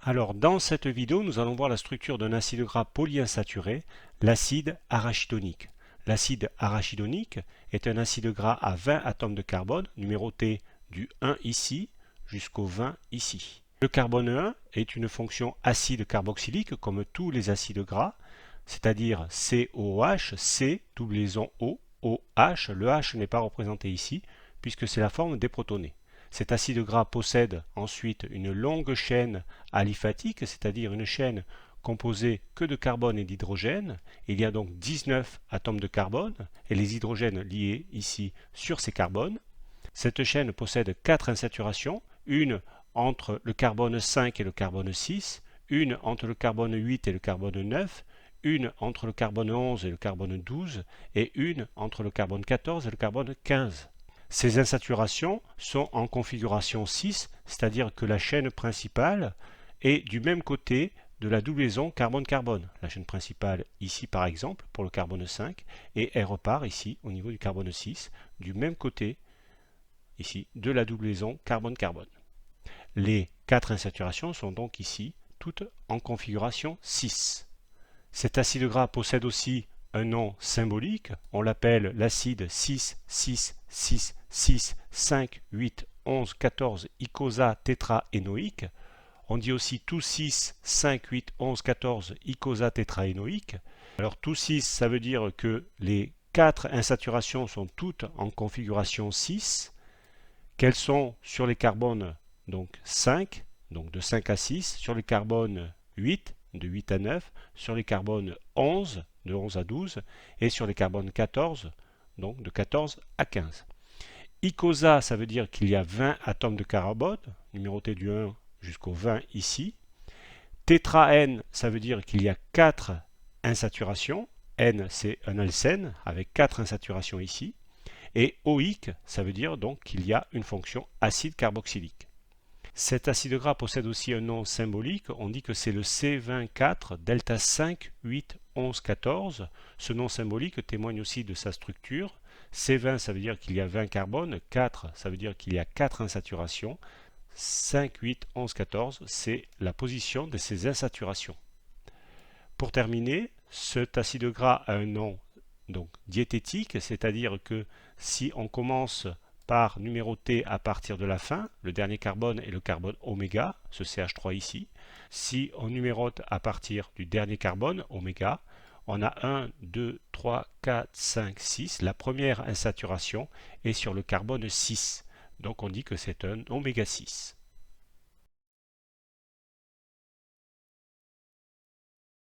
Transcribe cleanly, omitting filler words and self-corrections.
Alors, dans cette vidéo, nous allons voir la structure d'un acide gras polyinsaturé, l'acide arachidonique. L'acide arachidonique est un acide gras à 20 atomes de carbone, numéroté du 1 ici jusqu'au 20 ici. Le carbone 1 est une fonction acide carboxylique comme tous les acides gras, c'est-à-dire COOH, C, doublon O, OH. Le H n'est pas représenté ici puisque c'est la forme des protonés. Cet acide gras possède ensuite une longue chaîne aliphatique, c'est-à-dire une chaîne composée que de carbone et d'hydrogène. Il y a donc 19 atomes de carbone et les hydrogènes liés ici sur ces carbones. Cette chaîne possède 4 insaturations, une entre le carbone 5 et le carbone 6, une entre le carbone 8 et le carbone 9, une entre le carbone 11 et le carbone 12 et une entre le carbone 14 et le carbone 15. Ces insaturations sont en configuration 6, c'est-à-dire que la chaîne principale est du même côté de la doublon carbone-carbone. La chaîne principale ici par exemple pour le carbone 5 et elle repart ici au niveau du carbone 6 du même côté ici de la doublon carbone-carbone. Les 4 insaturations sont donc ici toutes en configuration 6. Cet acide gras possède aussi un nom symbolique, on l'appelle l'acide 6,6,6,6,5,8,11,14 icosahtétraénoïque. On dit aussi tout 6, 5, 8, 11, 14 icosahtétraénoïque. Alors tout 6, ça veut dire que les 4 insaturations sont toutes en configuration 6, qu'elles sont sur les carbones donc 5, donc de 5 à 6, sur les carbones 8, de 8 à 9, sur les carbones 11, de 11 à 12, et sur les carbones 14, donc de 14 à 15. Icosah, ça veut dire qu'il y a 20 atomes de carbone, numéroté du 1 jusqu'au 20 ici. Tétraène, ça veut dire qu'il y a 4 insaturations. N, c'est un alcène, avec 4 insaturations ici. Et oïque, ça veut dire donc qu'il y a une fonction acide carboxylique. Cet acide gras possède aussi un nom symbolique, on dit que c'est le C24 delta 5 8 11 14. Ce nom symbolique témoigne aussi de sa structure. C20 ça veut dire qu'il y a 20 carbones, 4 ça veut dire qu'il y a 4 insaturations, 5 8 11 14 c'est la position de ces insaturations. Pour terminer, cet acide gras a un nom donc diététique, c'est-à-dire que si on commence par numéroter à partir de la fin, le dernier carbone est le carbone oméga, ce CH3 ici. Si on numérote à partir du dernier carbone, oméga, on a 1, 2, 3, 4, 5, 6. La première insaturation est sur le carbone 6. Donc on dit que c'est un oméga 6.